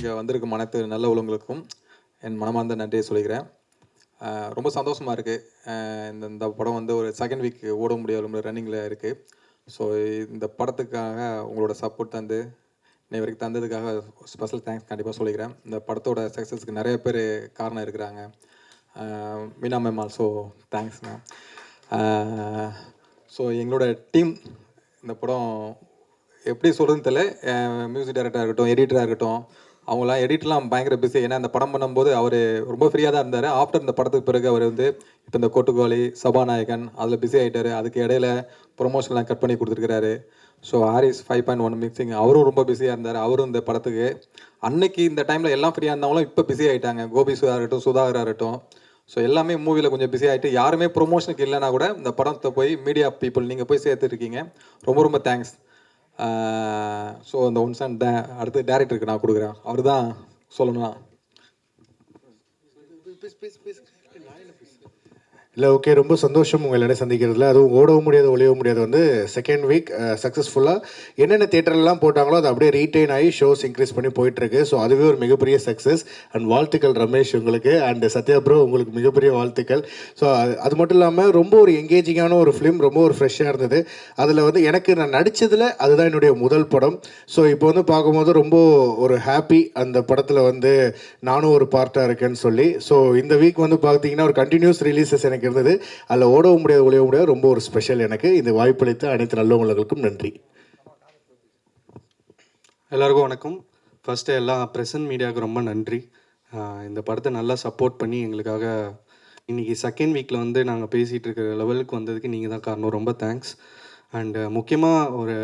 இங்கே வந்திருக்கும் அனைத்து நல்ல உள்ளவங்களுக்கும் என் மனமார்ந்த நன்றியை சொல்லிக்கிறேன். ரொம்ப சந்தோஷமாக இருக்குது. இந்த இந்த படம் வந்து ஒரு செகண்ட் வீக் ஓட முடியாத ரன்னிங்கில் இருக்குது. ஸோ இந்த படத்துக்காக உங்களோட சப்போர்ட் தந்து இன்னை வரைக்கும் தந்ததுக்காக ஸ்பெஷல் தேங்க்ஸ் கண்டிப்பாக சொல்லிக்கிறேன். இந்த படத்தோட சக்ஸஸ்க்கு நிறைய பேர் காரணம் இருக்கிறாங்க. Meena ma'am also thanks ma'am. So எங்களோட டீம் இந்த படம் எப்படி சொல்கிறதுன்னு தெரியல. மியூசிக் டைரக்டராக இருக்கட்டும், எடிட்டராக இருக்கட்டும், அவங்களாம் எடிட்டர்லாம் பயங்கர பிஸி. ஏன்னா இந்த படம் பண்ணும்போது அவர் ரொம்ப ஃப்ரீயாக தான் இருந்தார். ஆஃப்டர் இந்த படத்துக்கு பிறகு அவர் வந்து இப்போ இந்த கோட்டுக்கோழி, சபாநாயகன் அதில் பிஸி ஆகிட்டார். அதுக்கு இடையில ப்ரொமோஷன்லாம் கட் பண்ணி கொடுத்துருக்கிறாரு. ஸோ ஆரிஸ் 5.1 மிக்சிங் அவரும் ரொம்ப பிஸியாக இருந்தார். அவரும் இந்த படத்துக்கு அன்னைக்கு இந்த டைமில் எல்லாம் ஃப்ரீயாக இருந்தாலும் இப்போ பிஸி ஆகிட்டாங்க. கோபி சுதா இருக்கட்டும், சுதாகராக இருக்கட்டும். ஸோ எல்லாமே மூவியில் கொஞ்சம் பிஸி ஆகிட்டு யாருமே ப்ரொமோஷனுக்கு இல்லைனா கூட இந்த படத்தை போய் மீடியா பீப்புள் நீங்கள் போய் சேர்த்துருக்கீங்க. ரொம்ப ரொம்ப தேங்க்ஸ். ஸோ இந்த ஒன்ஸ் அண்ட் அடுத்து டேரக்டருக்கு நான் கொடுக்குறேன். அவர் தான் சொல்லணும். இல்லை, ஓகே, ரொம்ப சந்தோஷம் உங்கள் எல்லாரும் சந்திக்கிறதுல. அதுவும் ஓடவும் முடியாது ஒளியவும் முடியாது வந்து செகண்ட் வீக் சக்ஸஸ்ஃபுல்லாக என்னென்ன தேட்டர்லாம் போட்டாங்களோ அது அப்படியே ரீட்டைன் ஆகி ஷோஸ் இன்க்ரீஸ் பண்ணி போயிட்டுருக்கு. ஸோ அதுவே ஒரு மிகப்பெரிய சக்ஸஸ். அண்ட் வாழ்த்துக்கள் ரமேஷ் உங்களுக்கு, அண்ட் சத்யா ப்ரோ உங்களுக்கு மிகப்பெரிய வாழ்த்துக்கள். ஸோ அது மட்டும் இல்லாமல் ரொம்ப ஒரு எங்கேஜிங்கான ஒரு ஃபிலிம், ரொம்ப ஒரு ஃப்ரெஷ்ஷாக இருந்தது. அதில் வந்து எனக்கு நான் நடித்ததில் அதுதான் என்னுடைய முதல் படம். ஸோ இப்போ வந்து பார்க்கும்போது ரொம்ப ஒரு ஹாப்பி, அந்த படத்தில் வந்து நானும் ஒரு பார்ட்டாக இருக்கேன்னு சொல்லி. ஸோ இந்த வீக் வந்து பார்த்தீங்கன்னா ஒரு கண்டினியூஸ் ரிலீசஸ் எனக்கு இருந்தது. அதில் ஓடவும் முடியாது ஒளியவும் முடியாது ரொம்ப ஒரு ஸ்பெஷல். எனக்கு இந்த வாய்ப்பளித்த அனைத்து நல்லவங்களுக்கும் நன்றி. எல்லாருக்கும் வணக்கம். ஃபஸ்ட்டு எல்லா ப்ரெசன்ட் மீடியாவுக்கு ரொம்ப நன்றி. இந்த படத்தை நல்லா சப்போர்ட் பண்ணி எங்களுக்காக இன்றைக்கி செகண்ட் வீக்கில் வந்து நாங்கள் பேசிகிட்டு இருக்கிற லெவலுக்கு வந்ததுக்கு நீங்கள் தான் காரணம். ரொம்ப தேங்க்ஸ். அண்டு முக்கியமாக ஒரு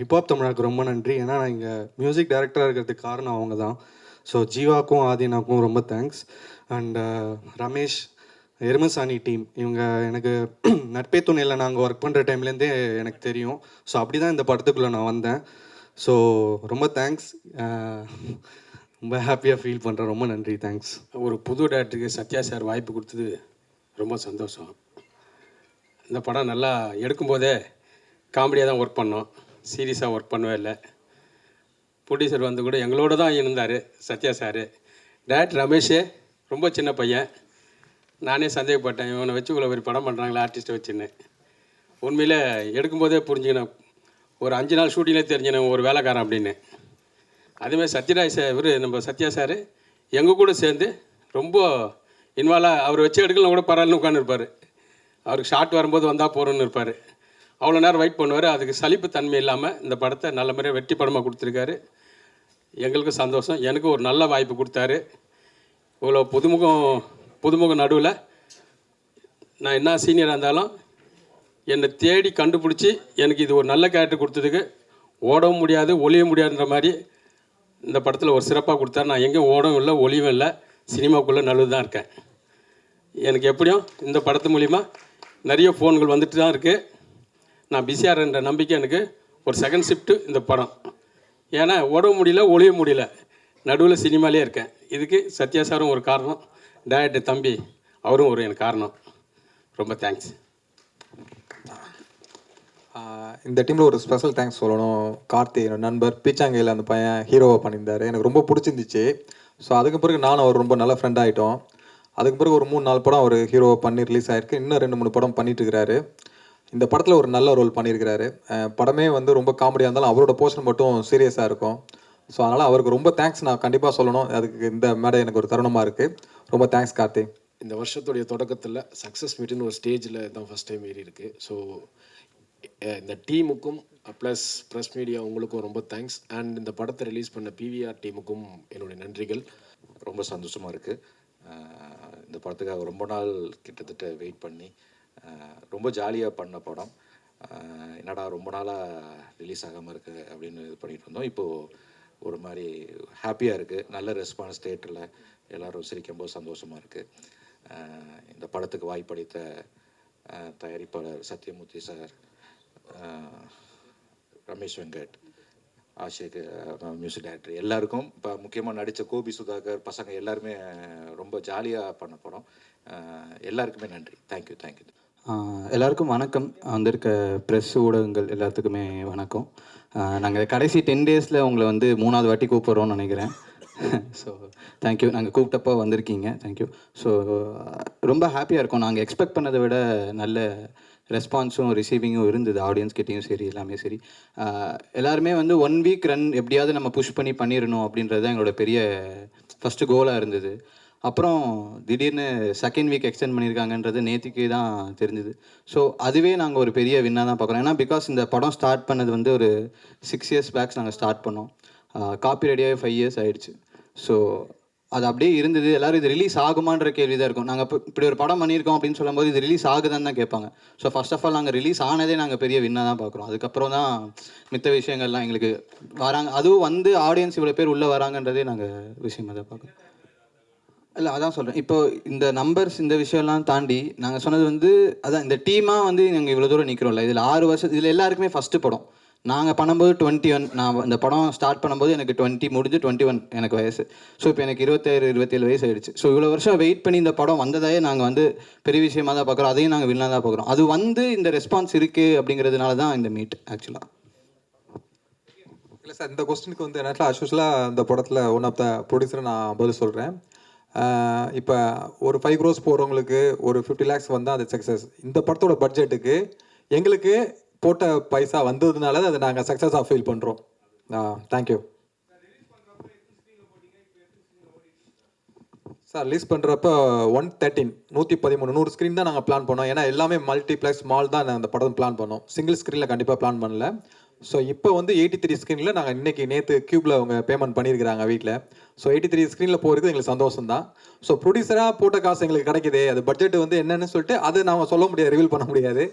ஹிப்ஹாப் தமிழாவுக்கு ரொம்ப நன்றி. ஏன்னா நான் இங்கே மியூசிக் டைரக்டராக இருக்கிறதுக்கு காரணம் அவங்க தான். ஸோ ஜீவாக்கும் ஆதினாக்கும் ரொம்ப thanks. And Ramesh, Erumasaani team, இவங்க எனக்கு நட்பே துணையில் நாங்கள் ஒர்க் பண்ணுற டைம்லேருந்தே எனக்கு தெரியும். ஸோ அப்படி தான் இந்த படத்துக்குள்ளே நான் வந்தேன். ஸோ ரொம்ப தேங்க்ஸ். ரொம்ப ஹாப்பியாக ஃபீல் பண்ணுறேன். ரொம்ப நன்றி, தேங்க்ஸ். ஒரு புது டேரக்டருக்கு சத்யா சார் வாய்ப்பு கொடுத்தது ரொம்ப சந்தோஷம். இந்த படம் நல்லா எடுக்கும்போதே காமெடியாக தான் ஒர்க் பண்ணோம், சீரியஸாக ஒர்க் பண்ணவே இல்லை. ப்ரொடியூசர் வந்து கூட எங்களோட தான் இருந்தார் சத்யா சார். டேரக்டர் ரமேஷே ரொம்ப சின்ன பையன். நானே சந்தேகப்பட்டேன், இவனை வச்சு இவ்வளோ ஒரு படம் பண்ணுறாங்களா ஆர்டிஸ்ட்டை வச்சுன்னு. உண்மையில் எடுக்கும்போதே புரிஞ்சுக்கணும், ஒரு 5 நாள் ஷூட்டிங்லேயே தெரிஞ்சினேன் ஒரு வேலைக்காரன் அப்படின்னு. அதேமாதிரி சத்யராஜ் சார், இவர் நம்ம சத்யா சார் எங்கள் கூட சேர்ந்து ரொம்ப இன்வால்வாக, அவர் வச்சு எடுக்கலாம் கூட பரவாயில்லன்னு உட்காந்துருப்பார். அவருக்கு ஷார்ட் வரும்போது வந்தால் போகிறோன்னு இருப்பார். அவ்வளோ நேரம் வெயிட் பண்ணுவார். அதுக்கு சலிப்பு தன்மை இல்லாமல் இந்த படத்தை நல்ல முறையாக வெற்றி படமாக கொடுத்துருக்காரு. எங்களுக்கு சந்தோஷம். எனக்கு ஒரு நல்ல வாய்ப்பு கொடுத்தாரு. இவ்வளோ புதுமுக நடுவில் நான் என்ன சீனியராக இருந்தாலும் என்னை தேடி கண்டுபிடிச்சி எனக்கு இது ஒரு நல்ல கேரக்டர் கொடுத்ததுக்கு ஓடவும் முடியாது ஒளிய முடியாதுன்ற மாதிரி இந்த படத்தில் ஒரு சிறப்பாக கொடுத்தாரு. நான் எங்கேயும் ஓடவும் இல்லை ஒளியும் இல்லை, சினிமாவுக்குள்ளே நல்லது தான் இருக்கேன். எனக்கு எப்படியும் இந்த படத்து மூலிமா நிறைய ஃபோன்கள் வந்துட்டு தான் இருக்குது. நான் பிஸியாக இருந்த நம்பிக்கை எனக்கு ஒரு செகண்ட் ஷிஃப்ட்டு இந்த படம். ஏன்னா ஓடவும் முடியல ஒளிய முடியல, நடுவில் சினிமாலே இருக்கேன். இதுக்கு சத்யா சாரும் ஒரு காரணம், டேரக்டர் தம்பி அவரும் ஒரு எனக்கு காரணம். ரொம்ப தேங்க்ஸ். இந்த டீமில் ஒரு ஸ்பெஷல் தேங்க்ஸ் சொல்லணும். கார்த்தி என்னோட நண்பர், பீச்சாங்கையில் அந்த பையன் ஹீரோவாக பண்ணியிருந்தார். எனக்கு ரொம்ப பிடிச்சிருந்துச்சு. ஸோ அதுக்கு பிறகு நானும் அவர் ரொம்ப நல்ல ஃப்ரெண்ட் ஆகிட்டோம். அதுக்கு பிறகு ஒரு 3-4 படம் அவர் ஹீரோவாக பண்ணி ரிலீஸ் ஆகிருக்கு. இன்னும் 2-3 படம் பண்ணிட்டு இருக்கிறாரு. இந்த படத்தில் ஒரு நல்ல ரோல் பண்ணியிருக்கிறாரு. படமே வந்து ரொம்ப காமெடியாக இருந்தாலும் அவரோட போர்ஷன் மட்டும் சீரியஸாக இருக்கும். ஸோ அதனால் அவருக்கு ரொம்ப தேங்க்ஸ் நான் கண்டிப்பாக சொல்லணும். அதுக்கு இந்த மேடை எனக்கு ஒரு தருணமாக இருக்குது. ரொம்ப தேங்க்ஸ் கார்த்தி. இந்த வருஷத்துடைய தொடக்கத்தில் சக்ஸஸ் மீட்டுன்னு ஒரு ஸ்டேஜில் தான் ஃபஸ்ட் டைம் ஏறி இருக்குது. ஸோ இந்த டீமுக்கும் ப்ளஸ் மீடியா உங்களுக்கும் ரொம்ப தேங்க்ஸ். அண்ட் இந்த படத்தை ரிலீஸ் பண்ண பிவிஆர் டீமுக்கும் என்னுடைய நன்றிகள். ரொம்ப சந்தோஷமாக இருக்குது. இந்த படத்துக்காக ரொம்ப நாள் கிட்டத்தட்ட வெயிட் பண்ணி ரொம்ப ஜாலியாக பண்ண படம். என்னடா ரொம்ப நாளாக ரிலீஸ் ஆகாமல் இருக்குது அப்படின்னு இது பண்ணிகிட்டு இருந்தோம். இப்போது ஒரு மாதிரி ஹாப்பியாக இருக்குது. நல்ல ரெஸ்பான்ஸ் தேட்டரில் எல்லோரும் சிரிக்கும்போது சந்தோஷமாக இருக்குது. இந்த படத்துக்கு வாய்ப்பளித்த தயாரிப்பாளர் Sathyamoorthy sir, Ramesh Venkat, Ashiq music director எல்லாருக்கும், இப்போ முக்கியமாக நடித்த கோபி சுதாகர் பசங்க எல்லாருமே ரொம்ப ஜாலியாக பண்ண படம். எல்லாருக்குமே நன்றி. தேங்க்யூ. எல்லாருக்கும் வணக்கம். வந்திருக்க ப்ரெஸ் ஊடகங்கள் எல்லாத்துக்குமே வணக்கம். நாங்கள் கடைசி 10 டேஸில் உங்களை வந்து 3வது வாட்டி கூப்பிட்றோன்னு நினைக்கிறேன். So thank you. நாங்கள் கூப்பிட்டப்போ வந்திருக்கீங்க. தேங்க்யூ. ஸோ ரொம்ப ஹாப்பியாக இருக்கோம். நாங்கள் எக்ஸ்பெக்ட் பண்ணதை விட நல்ல ரெஸ்பான்ஸும் ரிசீவிங்கும் இருந்தது. ஆடியன்ஸ் கிட்டேயும் சரி, எல்லாமே சரி. எல்லாருமே வந்து 1 வீக் ரன் எப்படியாவது நம்ம புஷ் பண்ணிடணும் அப்படின்றது தான் எங்களோட பெரிய ஃபஸ்ட்டு கோலாக இருந்தது. அப்புறம் திடீர்னு செகண்ட் வீக் எக்ஸ்டெண்ட் பண்ணியிருக்காங்கன்றது நேற்றுக்கு தான் தெரிஞ்சுது. ஸோ அதுவே நாங்கள் ஒரு பெரிய வின்னாக தான் பார்க்குறோம். ஏன்னா பிகாஸ் இந்த படம் ஸ்டார்ட் பண்ணது வந்து ஒரு 6 இயர்ஸ் பேக்ஸ் நாங்கள் ஸ்டார்ட் பண்ணோம். காப்பி ரெடியாகி 5 இயர்ஸ் ஆகிடுச்சு. ஸோ அது அப்படியே இருந்தது. எல்லோரும் இது ரிலீஸ் ஆகுமான்ற கேள்வி தான் இருக்கும். நாங்கள் இப்போ இப்படி ஒரு படம் பண்ணியிருக்கோம் அப்படின்னு சொல்லும்போது இது ரிலீஸ் ஆகுதான்னு தான் கேட்பாங்க. ஸோ ஃபர்ஸ்ட் ஆஃப் ஆல் நாங்கள் ரிலீஸ் ஆனதே நாங்கள் பெரிய வின்னாக தான் பார்க்குறோம். அதுக்கப்புறம் தான் மித்த விஷயங்கள்லாம் எங்களுக்கு வராங்க. அதுவும் வந்து ஆடியன்ஸ் இவ்வளோ பேர் உள்ளே வராங்கன்றதே நாங்கள் விஷயமாக தான் பார்க்குறோம். இல்லை, அதான் சொல்கிறேன். இப்போ இந்த நம்பர்ஸ் இந்த விஷயம்லாம் தாண்டி நாங்கள் சொன்னது வந்து அதான் இந்த டீமாக வந்து நாங்கள் இவ்வளோ தூரம் நிற்கிறோம்ல. இதில் 6 வருஷம் இதில் எல்லாருக்குமே ஃபஸ்ட்டு படம். நாங்கள் பண்ணும்போது 21, நான் இந்த படம் ஸ்டார்ட் பண்ணும்போது எனக்கு 20 முடிஞ்சு 21 எனக்கு வயசு. ஸோ இப்போ எனக்கு 26 27 வயசு ஆகிடுச்சு. ஸோ இவ்வளோ வருஷம் வெயிட் பண்ணி இந்த படம் வந்ததையே நாங்கள் வந்து பெரிய விஷயமாக தான் பார்க்குறோம். அதையும் நாங்கள் வில்லனாக தான் பார்க்குறோம். அது வந்து இந்த ரெஸ்பான்ஸ் இருக்குது அப்படிங்கிறதுனால தான் இந்த மீட் ஆக்சுவலாக. இல்லை சார், இந்த கொஸ்டினுக்கு வந்து நேரத்தில் அஸ்யூஸ்வலாக இந்த படத்தில் ஒன் ஆஃப் த ப்ரொடியூசரை நான் பதில் சொல்கிறேன். இப்போ ஒரு 5 crores போகிறவங்களுக்கு ஒரு 50 lakhs வந்தால் அது சக்ஸஸ். இந்த படத்தோட பட்ஜெட்டுக்கு எங்களுக்கு போட்ட பைசா வந்ததுனால அதை நாங்கள் சக்ஸஸாக ஃபீல் பண்ணுறோம். Thank you sir. ரிலீஸ் பண்ணுறப்ப 113 113 ஸ்க்ரீன் தான் நாங்கள் பிளான் பண்ணோம். ஏன்னா எல்லாமே மல்டிப்ளெக்ஸ் மால் தான் அந்த படம் பிளான் பண்ணோம். சிங்கிள் ஸ்க்ரீனில் கண்டிப்பாக பிளான் பண்ணல. ஸோ இப்போ வந்து 83 ஸ்க்ரீனில் நாங்கள் நேற்று க்யூப்பில் அவங்க பேமெண்ட் பண்ணியிருக்கிறாங்க வீட்டில். ஸோ 83 ஸ்க்ரீனில் போகிறது எங்களுக்கு சந்தோஷம் தான். ஸோ ப்ரொடியூசராக போட்ட காசு எங்களுக்கு கிடைக்குது. அது பட்ஜெட் வந்து என்னென்னு சொல்லிட்டு அது நாங்கள் சொல்ல முடியாது, ரிவீல் பண்ண முடியாது.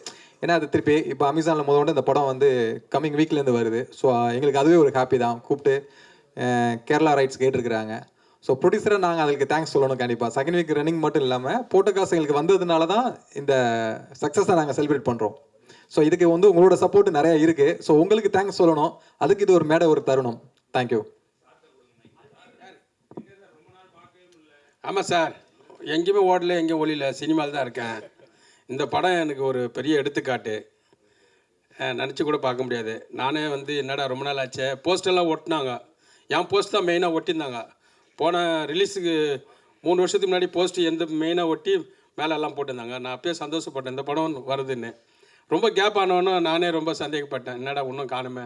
ஏன்னா அது திருப்பி இப்போ அமேசானில் முதல்ல இந்த படம் வந்து கம்மிங் வீக்லேருந்து வருது. ஸோ எங்களுக்கு அதுவே ஒரு ஹாப்பி தான். கூப்பிட்டு கேரளா ரைட்ஸ் கேட்டிருக்கிறாங்க. ஸோ ப்ரொடியூசராக நாங்கள் அதுக்கு தேங்க்ஸ் சொல்லணும் கண்டிப்பாக. செகண்ட் வீக் ரன்னிங் மட்டும் இல்லாமல் போட்ட காசு எங்களுக்கு வந்ததுனால தான் இந்த சக்ஸஸை நாங்கள் செலிப்ரேட் பண்ணுறோம். ஸோ இதுக்கு வந்து உங்களோட சப்போர்ட் நிறையா இருக்குது. ஸோ உங்களுக்கு தேங்க்ஸ் சொல்லணும். அதுக்கு இது ஒரு மேடை, ஒரு தருணம். தேங்க்யூ. ஆமாம் சார், எங்கேயுமே ஓடல, எங்கேயும் ஒளியில், சினிமாவில் தான் இருக்கேன். இந்த படம் எனக்கு ஒரு பெரிய எடுத்துக்காட்டு. நினச்சி கூட பார்க்க முடியாது. நானே வந்து என்னடா ரொம்ப நாள் ஆச்சு, போஸ்டெல்லாம் ஒட்டினாங்க. என் போஸ்ட் தான் மெயினாக ஒட்டியிருந்தாங்க. போன ரிலீஸுக்கு 3 வருஷத்துக்கு முன்னாடி போஸ்ட்டு எந்த மெயினாக ஒட்டி மேலே எல்லாம் போட்டிருந்தாங்க. நான் அப்பயே சந்தோஷப்பட்டேன் இந்த படம் வருதுன்னு. ரொம்ப கேப் ஆனவொன்னே நானே ரொம்ப சந்தேகப்பட்டேன், என்னடா இன்னும் காணுமே.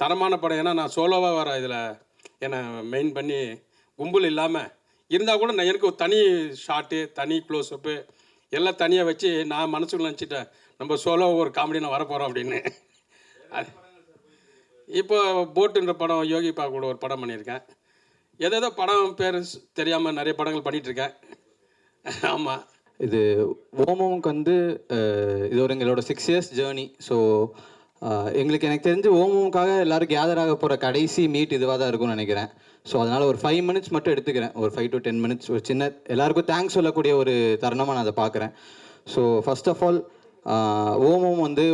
தரமான படம், ஏன்னா நான் சோலோவாக வரேன் இதில். என்னை மெயின் பண்ணி கும்பல் இல்லாமல் இருந்தால் கூட நான் எனக்கு ஒரு தனி ஷாட்டு, தனி க்ளோஸ்அப்பு எல்லாம் தனியாக வச்சு நான் மனசுக்குள்ள நினச்சிட்டேன், நம்ம சோலோவாக ஒரு காமெடி நான் வரப்போகிறோம் அப்படின்னு. இப்போ போட்டுன்ற படம் யோகி பா கூட ஒரு படம் பண்ணியிருக்கேன். ஏதோ படம் பேர் தெரியாமல் நிறைய படங்கள் பண்ணிகிட்ருக்கேன். ஆமாம், இது ஓமோவுக்கு வந்து இது ஒரு எங்களோட 6 இயர்ஸ் ஜேர்னி. ஸோ எனக்கு தெரிஞ்சு ஓமோவுக்காக எல்லோரும் கேதர் ஆக போகிற கடைசி மீட் இதுவாக தான் இருக்கும்னு நினைக்கிறேன். ஸோ அதனால் ஒரு 5 minutes மட்டும் எடுத்துக்கிறேன். ஒரு 5 to 10 minutes ஒரு சின்ன எல்லாருக்கும் தேங்க்ஸ் சொல்லக்கூடிய ஒரு தருணமாக நான் அதை பார்க்குறேன். ஸோ ஃபர்ஸ்ட் ஆஃப் ஆல் ஓமம் வந்து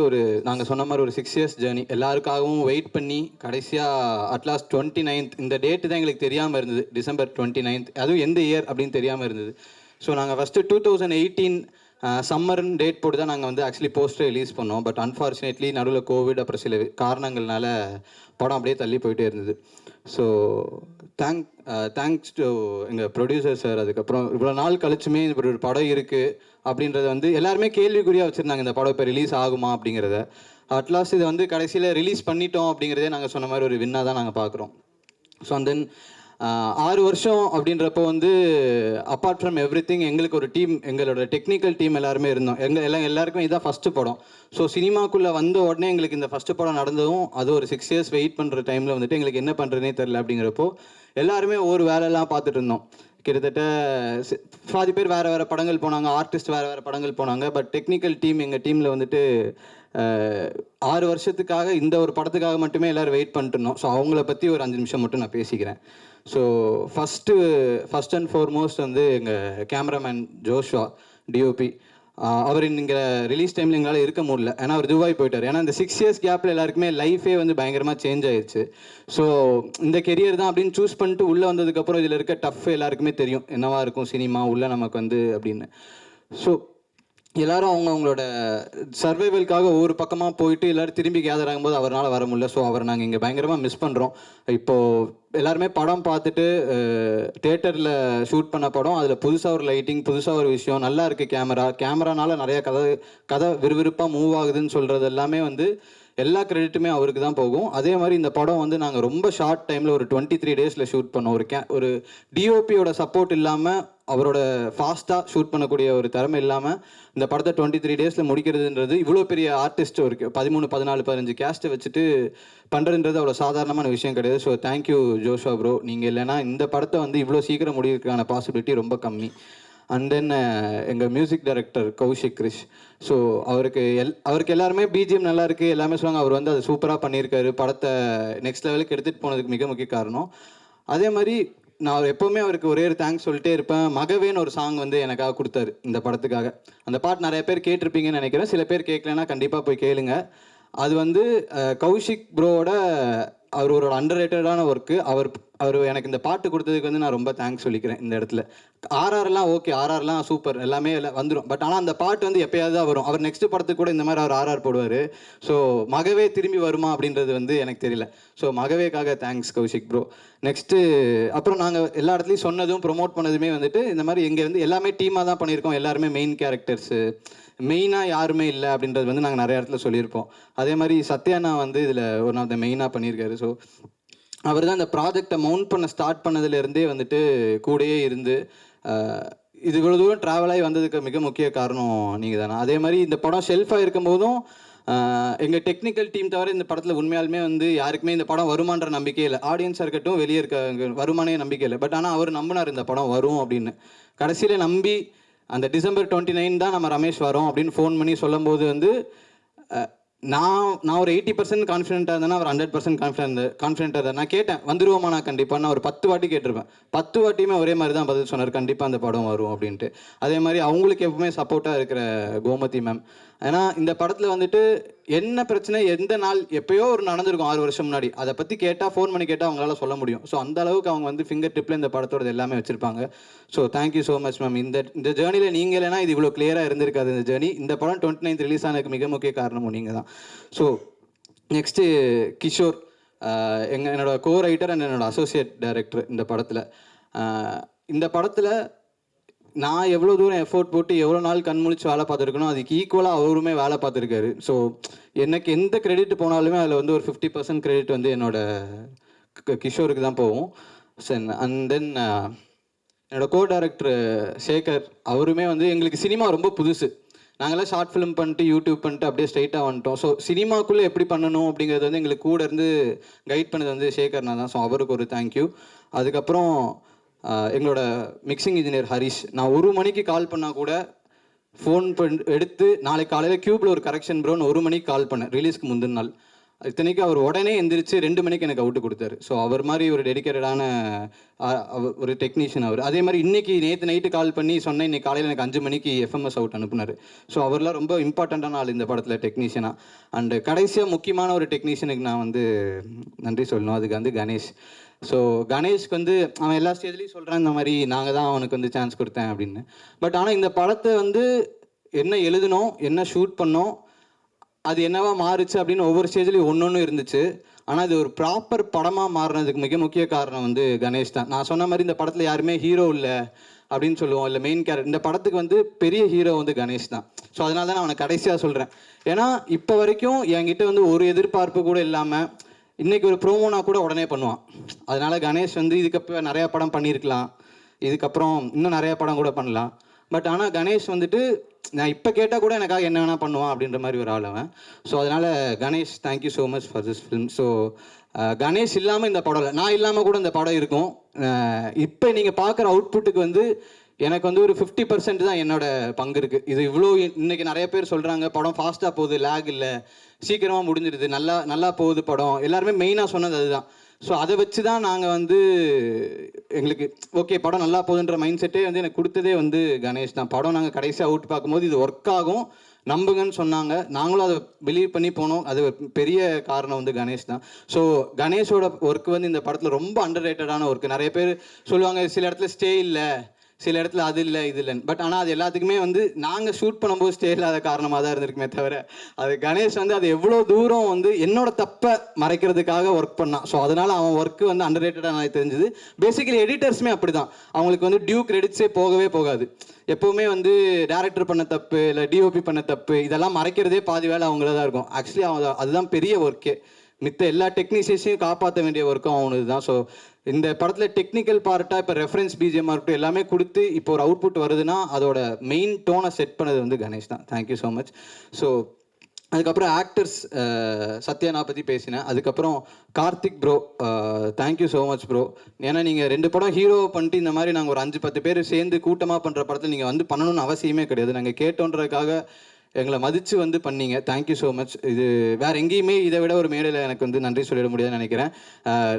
நாங்கள் சொன்ன மாதிரி ஒரு 6 இயர்ஸ் ஜேர்னி. எல்லாருக்காகவும் வெயிட் பண்ணி கடைசியாக அட்லாஸ்ட் 29th இந்த டேட்டு தான் எங்களுக்கு தெரியாமல் இருந்தது. December 29th, அதுவும் எந்த இயர் அப்படின்னு தெரியாமல் இருந்தது. ஸோ நாங்கள் ஃபஸ்ட்டு 2018 சம்மர்னு டேட் போட்டு தான் நாங்கள் வந்து ஆக்சுவலி போஸ்டர் ரிலீஸ் பண்ணோம். பட் அன்ஃபார்ச்சுனேட்லி நடுவில் கோவிட் அப்புறம் சில காரணங்கள்னால படம் அப்படியே தள்ளி போயிட்டே இருந்தது. ஸோ தேங்க்ஸ் டு எங்கள் ப்ரொடியூசர் சார். அதுக்கப்புறம் இவ்வளோ நாள் கழிச்சுமே இப்படி ஒரு படம் இருக்குது அப்படின்றத வந்து எல்லாருமே கேள்விக்குறியாக வச்சுருந்தாங்க, இந்த படம் இப்போ ரிலீஸ் ஆகுமா அப்படிங்கிறத. அட்லாஸ்ட் இதை வந்து கடைசியில் ரிலீஸ் பண்ணிட்டோம் அப்படிங்கிறதே நாங்கள் சொன்ன மாதிரி ஒரு வின்னாக தான் நாங்கள் பார்க்குறோம். ஸோ அண்ட் தென் 6 வருஷம் அப்படின்றப்போ வந்து அப்பார்ட் ஃப்ரம் எவ்ரிதிங் எங்களுக்கு ஒரு டீம், எங்களோட டெக்னிக்கல் டீம் எல்லாருமே இருந்தோம். எல்லாருக்குமே இதான் ஃபஸ்ட்டு படம். ஸோ சினிமாக்குள்ளே வந்த உடனே எங்களுக்கு இந்த ஃபஸ்ட்டு படம் நடந்ததும் அது ஒரு 6 இயர்ஸ் வெயிட் பண்ணுற டைமில் வந்துட்டு எங்களுக்கு என்ன பண்ணுறதுனே தெரில. அப்படிங்கிறப்போ எல்லாருமே ஒரு வேலையெல்லாம் பார்த்துட்டு இருந்தோம். கிட்டத்தட்ட பாதி பேர் வேறு படங்கள் போனாங்க, ஆர்டிஸ்ட் வேறு படங்கள் போனாங்க. பட் டெக்னிக்கல் டீம் எங்கள் டீமில் வந்துட்டு 6 வருஷத்துக்காக இந்த ஒரு படத்துக்காக மட்டுமே எல்லோரும் வெயிட் பண்ணிட்டு இருந்தோம். ஸோ அவங்கள பற்றி ஒரு 5 நிமிஷம் மட்டும் நான் பேசிக்கிறேன். ஸோ ஃபஸ்ட் அண்ட் ஃபார்மோஸ்ட் வந்து எங்கள் கேமராமேன் ஜோஷ்வா டிஓபி. அவர் இங்கே ரிலீஸ் டைமில் எங்களால் இருக்க முடியல, ஏன்னா அவர் துபாய் போயிட்டார். ஏன்னா இந்த 6 இயர்ஸ் கேப்பில் எல்லாருக்குமே லைஃபே வந்து பயங்கரமாக சேஞ்ச் ஆயிடுச்சு. ஸோ இந்த கெரியர் தான் அப்படின்னு சூஸ் பண்ணிட்டு உள்ளே வந்ததுக்கப்புறம் இதில் இருக்க டஃப் எல்லாருக்குமே தெரியும், என்னவா இருக்கும் சினிமா உள்ளே நமக்கு வந்து அப்படின்னு. ஸோ எல்லாரும் அவங்களோட சர்வைவலுக்காக ஒவ்வொரு பக்கமாக போயிட்டு எல்லோரும் திரும்பி கேதர் ஆகும்போது அவரால் வர முடியல. ஸோ அவரை நாங்கள் இங்கே பயங்கரமாக மிஸ் பண்ணுறோம். இப்போது எல்லாருமே படம் பார்த்துட்டு தேட்டரில் ஷூட் பண்ண படம், அதில் புதுசாக ஒரு லைட்டிங், புதுசாக ஒரு விஷயம், நல்லா இருக்குது கேமரானால நிறையா கதை விறுவிறுப்பாக மூவ் ஆகுதுன்னு சொல்கிறது எல்லாமே வந்து எல்லா கிரெடிட்டுமே அவருக்கு தான் போகும். அதே மாதிரி இந்த படம் வந்து நாங்கள் ரொம்ப ஷார்ட் டைமில் ஒரு 23 டேஸில் ஷூட் பண்ணோம். ஒரு டிஓபியோட சப்போர்ட் இல்லாமல், அவரோட ஃபாஸ்ட்டாக ஷூட் பண்ணக்கூடிய ஒரு திறமை இல்லாமல் இந்த படத்தை 23 டேஸில் முடிக்கிறதுன்றது, இவ்வளோ பெரிய ஆர்டிஸ்ட் ஒரு 13, 14, 15 கேஸ்ட்டை வச்சுட்டு பண்ணுறதுன்றது அவ்வளோ சாதாரணமான விஷயம் கிடையாது. So thank you Joshua bro. நீங்கள் இல்லைன்னா இந்த படத்தை வந்து இவ்வளோ சீக்கிரம் முடிக்கிறதுக்கான பாசிபிலிட்டி ரொம்ப கம்மி. அண்ட் தென் எங்கள் music director Kaushik Krish. So அவருக்கு எல்லாருமே பிஜிஎம் நல்லா இருக்குது எல்லாமே சொல்லுவாங்க. அவர் வந்து அதை சூப்பராக பண்ணியிருக்காரு. படத்தை நெக்ஸ்ட் லெவலுக்கு எடுத்துகிட்டு போனதுக்கு மிக முக்கிய காரணம். அதே மாதிரி நான் எப்போவுமே அவருக்கு ஒரே ஒரு தேங்க்ஸ் சொல்லிட்டே இருப்பேன். மகவேன்னு ஒரு சாங் வந்து எனக்காக கொடுத்தாரு இந்த படத்துக்காக. அந்த பாட்டு நிறைய பேர் கேட்டிருப்பீங்கன்னு நினைக்கிறேன். சில பேர் கேட்கலன்னா கண்டிப்பாக போய் கேளுங்க. அது வந்து கௌஷிக் ப்ரோவோட அவரோட அண்டர்ரேட்டடான ஒர்க்கு. அவர் எனக்கு இந்த பாட்டு கொடுத்ததுக்கு வந்து நான் ரொம்ப தேங்க்ஸ் சொல்லிக்கிறேன் இந்த இடத்துல. ஆர்ஆர்லாம் ஓகே, ஆர்ஆர்லாம் சூப்பர், எல்லாமே வந்துடும். பட் ஆனால் அந்த பாட்டு வந்து எப்போயாவது தான் வரும். அவர் நெக்ஸ்ட் படத்துக்கு கூட இந்த மாதிரி அவர் ஆர்ஆர் போடுவார். ஸோ மகவே திரும்பி வருமா அப்படின்றது வந்து எனக்கு தெரியல. ஸோ மகவேக்காக தேங்க்ஸ் கௌஷிக் ப்ரோ. நெக்ஸ்ட்டு அப்புறம் நாங்கள் எல்லா இடத்துலையும் சொன்னதும் ப்ரொமோட் பண்ணதுமே வந்துட்டு இந்த மாதிரி இங்கே வந்து எல்லாமே டீமாக தான் பண்ணியிருக்கோம். எல்லாருமே மெயின் கேரக்டர்ஸு, மெயினாக யாருமே இல்லை அப்படின்றது வந்து நாங்கள் நிறைய இடத்துல சொல்லியிருப்போம். அதே மாதிரி சத்யானா வந்து இதில் ஒன் ஆஃப் த மெயினாக பண்ணியிருக்காரு. ஸோ அவர் தான் இந்த ப்ராஜெக்டை மவுண்ட் பண்ண ஸ்டார்ட் பண்ணதுலேருந்தே வந்துட்டு கூடயே இருந்து இது இவ்வளோ தூரம் ட்ராவலாகி வந்ததுக்கு மிக முக்கிய காரணம் நீங்கள் தானே. அதே மாதிரி இந்த படம் ஷெல்ஃபாக இருக்கும் போதும் எங்கள் டெக்னிக்கல் டீம் தவிர இந்த படத்தில் உண்மையாலுமே வந்து யாருக்குமே இந்த படம் வருமான்ற நம்பிக்கை இல்லை. ஆடியன்ஸாக இருக்கட்டும், வெளியே இருக்க வருமானே நம்பிக்கை இல்லை. பட் ஆனால் அவர் நம்பினார் இந்த படம் வரும் அப்படின்னு. கடைசியில் நம்பி அந்த December 29 தான் நம்ம ரமேஷ் வரோம் அப்படின்னு ஃபோன் பண்ணி சொல்லும்போது வந்து நான் ஒரு 80% கான்ஃபிடென்ட்டாக இருந்தேன்னா அவர் 100% கான்ஃபிடென்ட்டாக இருந்தார். நான் கேட்டேன் வந்துருவோமா, நான் கண்டிப்பாக நான் ஒரு 10 வாட்டி கேட்டிருப்பேன். 10 வாட்டியுமே ஒரே மாதிரி தான் பதில் சொன்னார், கண்டிப்பாக அந்த படம் வரும் அப்படின்ட்டு. அதே மாதிரி அவங்களுக்கு எப்பவுமே சப்போர்ட்டாக இருக்கிற கோமதி மேம். ஏன்னா இந்த படத்தில் வந்துட்டு என்ன பிரச்சனை எந்த நாள் எப்போயோ ஒரு நடந்திருக்கும் 6 வருஷம் முன்னாடி, அதை பற்றி கேட்டால் ஃபோன் பண்ணி கேட்டால் அவங்களால சொல்ல முடியும். ஸோ அந்த அளவுக்கு அவங்க வந்து ஃபிங்கர் டிப்பில் இந்த படத்தோட எல்லாமே வச்சுருப்பாங்க. So thank you so much ma'am. இந்த ஜேர்னியில் நீங்கள் இல்லைனா இது இவ்வளோ கிளியராக இருந்திருக்காது இந்த ஜேர்னி. இந்த படம் 29th ரிலீஸ் ஆனதுக்கு மிக முக்கிய காரணமும் நீங்கள் தான். ஸோ நெக்ஸ்ட்டு கிஷோர், என்னோட கோ ரைட்டர் அண்ட் என்னோட அசோசியேட் டைரக்டர் இந்த படத்தில். இந்த படத்தில் நான் எவ்வளோ தூரம் எஃபோர்ட் போட்டு எவ்வளோ நாள் கண்முழிச்சு வேலை பார்த்துருக்கணும், அதுக்கு ஈக்குவலாக அவருமே வேலை பார்த்துருக்காரு. ஸோ எனக்கு எந்த கிரெடிட் போனாலுமே அதில் வந்து ஒரு 50% கிரெடிட் வந்து என்னோட கிஷோருக்கு தான் போகும். அண்ட் தென் என்னோடய கோ டைரக்டர் சேகர், அவருமே வந்து எங்களுக்கு சினிமா ரொம்ப புதுசு. நாங்களாம் ஷார்ட் ஃபிலிம் பண்ணிட்டு யூடியூப் பண்ணிட்டு அப்படியே ஸ்ட்ரைட்டாக வந்துட்டோம். ஸோ சினிமாக்குள்ளே எப்படி பண்ணணும் அப்படிங்கிறது வந்து எங்களுக்கு கூட இருந்து கைட் பண்ணது வந்து சேகர்னா தான். ஸோ அவருக்கு ஒரு தேங்க்யூ. அதுக்கப்புறம் எங்களோட மிக்சிங் இன்ஜினியர் ஹரிஷ், நான் 1 மணிக்கு கால் பண்ணால் கூட ஃபோன் எடுத்து நாளைக்கு காலையில் க்யூப்பில் ஒரு கரெக்ஷன் ப்ரோன்னு 1 மணிக்கு கால் பண்ணேன் ரிலீஸ்க்கு முந்தின நாள். இத்தனைக்கு அவர் உடனே எந்திரிச்சு 2 மணிக்கு எனக்கு அவுட்டு கொடுத்தாரு. ஸோ அவர் மாதிரி ஒரு டெடிக்கேட்டடான ஒரு டெக்னீஷியன் அவர். அதே மாதிரி நேற்று நைட்டு கால் பண்ணி சொன்னேன், இன்னைக்கு காலையில் எனக்கு 5 மணிக்கு எஃப்எம்எஸ் அவுட் அனுப்புனார். ஸோ அவர்லாம் ரொம்ப இம்பார்ட்டண்ட்டான ஆள் இந்த படத்தில் டெக்னீஷியனாக. அண்டு கடைசியாக முக்கியமான ஒரு டெக்னீஷியனுக்கு நான் வந்து நன்றி சொல்லணும். அதுக்கு வந்து கணேஷ். ஸோ கணேஷ்க்கு வந்து அவன் எல்லா ஸ்டேஜ்லேயும் சொல்கிறான் இந்த மாதிரி நாங்கள் தான் அவனுக்கு வந்து சான்ஸ் கொடுத்தேன் அப்படின்னு. பட் ஆனால் இந்த படத்தை வந்து என்ன எழுதணும், என்ன ஷூட் பண்ணோம், அது என்னவா மாறுச்சு அப்படின்னு ஒவ்வொரு ஸ்டேஜ்லேயும் ஒன்று இருந்துச்சு. ஆனால் இது ஒரு ப்ராப்பர் படமாக மாறினதுக்கு மிக முக்கிய காரணம் வந்து கணேஷ் தான். நான் சொன்ன மாதிரி இந்த படத்தில் யாருமே ஹீரோ இல்லை அப்படின்னு சொல்லுவோம், இல்லை மெயின் கேரக்டர். இந்த படத்துக்கு வந்து பெரிய ஹீரோ வந்து கணேஷ் தான். ஸோ அதனால தான் நான் அவனை கடைசியாக சொல்கிறேன். ஏன்னா இப்போ வரைக்கும் என்கிட்ட வந்து ஒரு எதிர்பார்ப்பு கூட இல்லாமல் இன்றைக்கி ஒரு ப்ரோமோனா கூட உடனே பண்ணுவான். அதனால் கணேஷ் வந்து இதுக்கப்புறம் நிறையா படம் பண்ணியிருக்கலாம், இதுக்கப்புறம் இன்னும் நிறையா படம் கூட பண்ணலாம். பட் ஆனால் கணேஷ் வந்துட்டு நான் இப்போ கேட்டால் கூட எனக்காக என்ன வேணால் பண்ணுவான் அப்படின்ற மாதிரி ஒரு ஆள் அவன். ஸோ அதனால் Ganesh, thank you so much for this film. So Ganesh இல்லாமல் இந்த படம் இல்லை, நான் இல்லாமல் கூட இந்த படம் இருக்கும். இப்போ நீங்கள் பார்க்குற அவுட்புட்டுக்கு வந்து எனக்கு வந்து ஒரு 50% தான் என்னோட பங்கு இருக்குது. இது இவ்வளோ இன்றைக்கி நிறைய பேர் சொல்கிறாங்க படம் ஃபாஸ்ட்டாக போகுது, லேக் இல்லை, சீக்கிரமாக முடிஞ்சிடுது, நல்லா போகுது படம், எல்லாருமே மெயினாக சொன்னது அதுதான். ஸோ அதை வச்சு தான் நாங்கள் வந்து எங்களுக்கு ஓகே படம் நல்லா போகுதுன்ற மைண்ட் செட்டே வந்து எனக்கு கொடுத்ததே வந்து கணேஷ் தான். படம் நாங்கள் கடைசியாக அவுட் பார்க்கும்போது இது ஒர்க் ஆகும் நம்புங்கன்னு சொன்னாங்க, நாங்களும் அதை பிலீவ் பண்ணி போனோம். அது பெரிய காரணம் வந்து கணேஷ் தான். ஸோ கணேஷோட ஒர்க் வந்து இந்த படத்தில் ரொம்ப அண்டர் ரேட்டடான ஒர்க்கு. நிறைய பேர் சொல்லுவாங்க சில இடத்துல ஸ்டே இல்லை, சில இடத்துல அது இல்லை இது இல்லைன்னு. பட் ஆனால் அது எல்லாத்துக்குமே வந்து நாங்கள் ஷூட் பண்ணும்போது ஸ்டே இல்லாத காரணமாக தான் இருந்திருக்குமே தவிர, அது கணேஷ் வந்து அது எவ்வளோ தூரம் வந்து என்னோட தப்பை மறைக்கிறதுக்காக ஒர்க் பண்ணான். ஸோ அதனால் அவன் ஒர்க்கு வந்து அண்டர் ரேட்டடாக எனக்கு தெரிஞ்சுது. பேசிக்கலி எடிட்டர்ஸுமே அப்படி தான், அவங்களுக்கு வந்து டியூ கிரெடிட்ஸே போகவே போகாது. எப்போவுமே வந்து டேரக்டர் பண்ண தப்பு இல்லை டிஓபி பண்ண தப்பு இதெல்லாம் மறைக்கிறதே பாதி வேலை அவங்கள தான் இருக்கும். ஆக்சுவலி அவன் அதுதான் பெரிய ஒர்க்கே. மித்த எல்லா டெக்னீஷியன்ஸையும் காப்பாற்ற வேண்டிய ஒர்க்கும் அவனுக்கு தான். ஸோ இந்த படத்தில் டெக்னிக்கல் பார்ட்டாக இப்போ ரெஃபரன்ஸ் பிஜிஎம்மாக இருக்கட்டும் எல்லாமே கொடுத்து இப்போ ஒரு அவுட்புட் வருதுன்னா அதோட மெயின் டோனை செட் பண்ணது வந்து கணேஷ் தான். Thank you so much. ஸோ அதுக்கப்புறம் ஆக்டர்ஸ் சத்யானா பற்றி பேசினேன். அதுக்கப்புறம் Karthik bro, thank you so much bro. ஏன்னா நீங்கள் 2 படம் ஹீரோ பண்ணிட்டு இந்த மாதிரி நாங்கள் ஒரு 5-10 பேர் சேர்ந்து கூட்டமாக பண்ணுற படத்தில் நீங்கள் வந்து பண்ணணும்னு அவசியமே கிடையாது. நாங்கள் கேட்டோன்றதுக்காக எங்களை மதித்து வந்து பண்ணீங்க. Thank you so much. இது வேறு எங்கேயுமே இதை விட ஒரு மேடையில் எனக்கு வந்து நன்றி சொல்லிட முடியாதுன்னு நினைக்கிறேன்.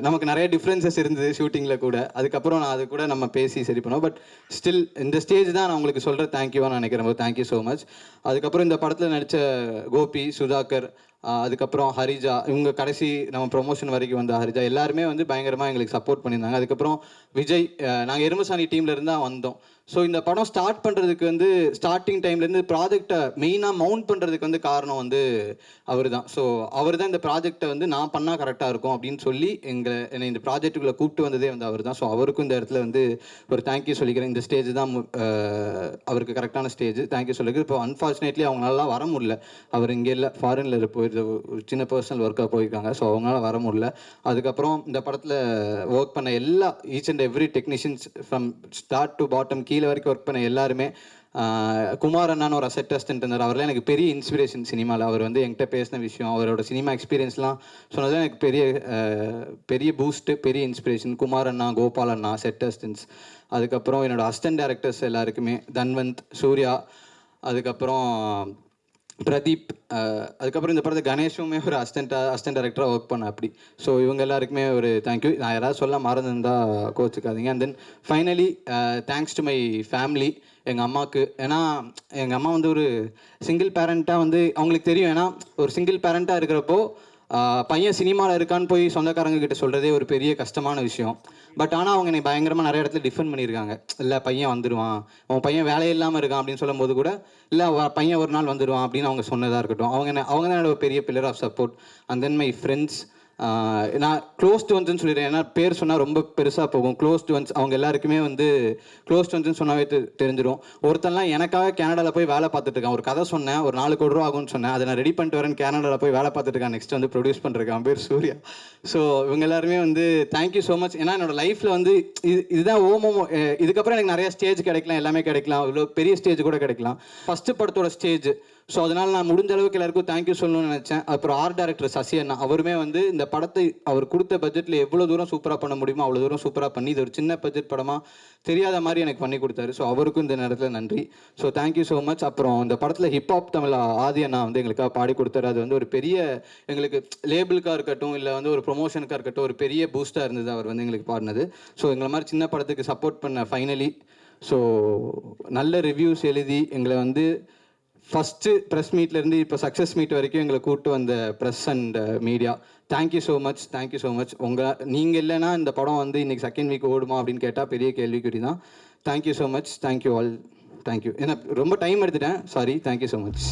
நமக்கு நிறைய டிஃப்ரென்சஸ் இருந்தது ஷூட்டிங்கில் கூட. அதுக்கப்புறம் நான் அது கூட நம்ம பேசி சரி பண்ணோம். பட் ஸ்டில் இந்த ஸ்டேஜ் தான் நான் உங்களுக்கு சொல்கிற தேங்க்யூவாக நினைக்கிறேன். Thank you so much. அதுக்கப்புறம் இந்த படத்தில் நடித்த கோபி, சுதாகர், அதுக்கப்புறம் ஹரிஜா, இவங்க கடைசி நம்ம ப்ரொமோஷன் வரைக்கும் வந்த ஹரிஜா எல்லாருமே வந்து பயங்கரமாக எங்களுக்கு சப்போர்ட் பண்ணியிருந்தாங்க. அதுக்கப்புறம் விஜய், நாங்கள் எருமசாணி டீம்லேருந்து தான் வந்தோம். ஸோ இந்த படம் ஸ்டார்ட் பண்ணுறதுக்கு வந்து ஸ்டார்டிங் டைம்லேருந்து ப்ராஜெக்டை மெயினாக மவுண்ட் பண்ணுறதுக்கு வந்து காரணம் வந்து அவர் தான். ஸோ அவர் தான் இந்த ப்ராஜெக்டை வந்து நான் பண்ணால் கரெக்டாக இருக்கும் அப்படின்னு சொல்லி என்னை இந்த ப்ராஜெக்ட்டுக்குள்ளே கூப்பிட்டு வந்ததே வந்து அவர் தான். ஸோ அவருக்கும் இந்த இடத்துல வந்து ஒரு தேங்க்யூ சொல்லிக்கிறேன். இந்த ஸ்டேஜ் தான் அவருக்கு கரெக்டான ஸ்டேஜ். தேங்க்யூ சொல்லிக்கிறேன். இப்போ அன்ஃபார்ச்சுனேட்லி அவங்களால வர முடியல. அவர் இங்கே இல்லை, ஃபாரினில் ஒரு சின்ன பர்சனல் ஒர்க்காக போயிருக்காங்க. ஸோ அவங்களால வர முடியல. அதுக்கப்புறம் இந்த படத்தில் ஒர்க் பண்ண எல்லா each and every technicians from start to bottom கீழே வரைக்கும் ஒர்க் பண்ண எல்லாருமே, குமார் அண்ணான்னு ஒரு அசெட் அசிஸ்டன்ட் இருந்தார். அவரெல்லாம் எனக்கு பெரிய இன்ஸ்பிரேஷன் சினிமாவில். அவர் வந்து என்கிட்ட பேசின விஷயம், அவரோட சினிமா எக்ஸ்பீரியன்ஸ்லாம் சொன்னது எனக்கு பெரிய பூஸ்ட்டு, பெரிய இன்ஸ்பிரேஷன். குமார் அண்ணா, கோபால் அண்ணா, செட் அசிஸ்டன்ஸ். அதுக்கப்புறம் என்னோடய அசிஸ்டன்ட் டேரக்டர்ஸ் எல்லாருக்குமே, தன்வந்த், சூர்யா, அதுக்கப்புறம் பிரதீப், அதுக்கப்புறம் இந்த படத்தை கணேஷுமே ஒரு அசிஸ்டன்ட் டைரக்டராக ஒர்க் பண்ண அப்படி. ஸோ இவங்க எல்லாருக்குமே ஒரு தேங்க்யூ. நான் யாராவது சொல்ல மறந்துருந்தால் கோச்சுக்காதீங்க. And then finally thanks to my family, எங்கள் அம்மாவுக்கு. ஏன்னா எங்கள் அம்மா வந்து ஒரு சிங்கிள் பேரண்ட்டாக வந்து அவங்களுக்கு தெரியும். ஏன்னா ஒரு சிங்கிள் பேரண்ட்டாக இருக்கிறப்போ பையன் சினிமாவில் இருக்கான்னு போய் சொந்தக்காரங்க கிட்ட சொல்கிறதே ஒரு பெரிய கஷ்டமான விஷயம். பட் ஆனால் அவங்க என்னை பயங்கரமாக நிறைய இடத்துல டிஃபெண்ட் பண்ணியிருக்காங்க. இல்லை பையன் வந்துடுவான், அவன் பையன் வேலை இல்லாமல் இருக்கான் அப்படின்னு சொல்லும்போது கூட இல்லை பையன் ஒரு நாள் வந்துடுவான் அப்படின்னு அவங்க சொன்னதாக இருக்கட்டும். அவங்க தான் என்னோட பெரிய pillar of support. And then my friends, நான் க்ளோஸ்டு ஒன்ஸ்ன்னு சொல்லிடுறேன். ஏன்னா பேர் சொன்னால் ரொம்ப பெருசாக போகும். க்ளோஸ்டு ஒன்ஸ் அவங்க எல்லாருக்குமே வந்து க்ளோஸ்டு ஒன்ஸ்ன்னு சொன்னாவே தெரிஞ்சிடும். ஒருத்தன்லாம் எனக்காக கேனடாவில் போய் வேலை பார்த்துட்டு இருக்கான். ஒரு கதை சொன்னேன், ஒரு 4 கோடி ரூபா ஆகும்னு சொன்னேன், அதை நான் ரெடி பண்ணிட்டு வரேன், கேனடாவில் போய் வேலை பார்த்துட்டு இருக்கான். நெக்ஸ்ட் வந்து ப்ரொடியூஸ் பண்ணிருக்கான், பேர் சூர்யா. ஸோ இவங்க எல்லாருமே வந்து தேங்க்யூ ஸோ மச். ஏன்னா என்னோட லைஃப்பில் வந்து இதுதான் இதுக்கப்புறம் எனக்கு நிறைய ஸ்டேஜ் கிடைக்கலாம், எல்லாமே கிடைக்கலாம், இவ்வளோ பெரிய ஸ்டேஜ் கூட கிடைக்கலாம். ஃபஸ்ட்டு படத்தோட ஸ்டேஜ். ஸோ அதனால் நான் முடிஞ்ச அளவுக்கு எல்லாருக்கும் தேங்க்யூ சொல்லணும்னு நினச்சேன். அப்புறம் ஆர்ட் டைரக்டர் சசி அண்ணா, அவருமே வந்து இந்த படத்தை அவர் கொடுத்த பட்ஜெட்டில் எவ்வளோ தூரம் சூப்பராக பண்ண முடியுமோ அவ்வளோ தூரம் சூப்பராக பண்ணி இது ஒரு சின்ன பட்ஜெட் படமாக தெரியாத மாதிரி எனக்கு பண்ணி கொடுத்தாரு. ஸோ அவருக்கும் இந்த நேரத்தில் நன்றி. So thank you so much. அப்புறம் இந்த படத்தில் ஹிப்ஹாப் தமிழ் ஆதி அண்ணா வந்து எங்களுக்காக பாடி கொடுத்தாரு. அது வந்து ஒரு பெரிய எங்களுக்கு லேபிளுக்காக இருக்கட்டும் இல்லை வந்து ஒரு ப்ரொமோஷனுக்காக இருக்கட்டும் ஒரு பெரிய பூஸ்டாக இருந்தது அவர் வந்து எங்களுக்கு பாடினது. ஸோ எங்களை மாதிரி சின்ன படத்துக்கு சப்போர்ட் பண்ண ஃபைனலி ஸோ நல்ல ரிவ்யூஸ் எழுதி எங்களை வந்து ஃபஸ்ட்டு ப்ரெஸ் மீட்லேருந்து இப்போ சக்ஸஸ் மீட் வரைக்கும் எங்களை கூப்பிட்டு வந்த press and media, thank you so much. Thank you so much. நீங்கள் இல்லைன்னா இந்த படம் வந்து இன்றைக்கி செகண்ட் வீக் ஓடுமா அப்படின்னு கேட்டால் பெரிய கேள்விக்குறி தான். Thank you so much. Thank you all. Thank you. ஏன்னா ரொம்ப டைம் எடுத்துட்டேன், சாரி. Thank you so much.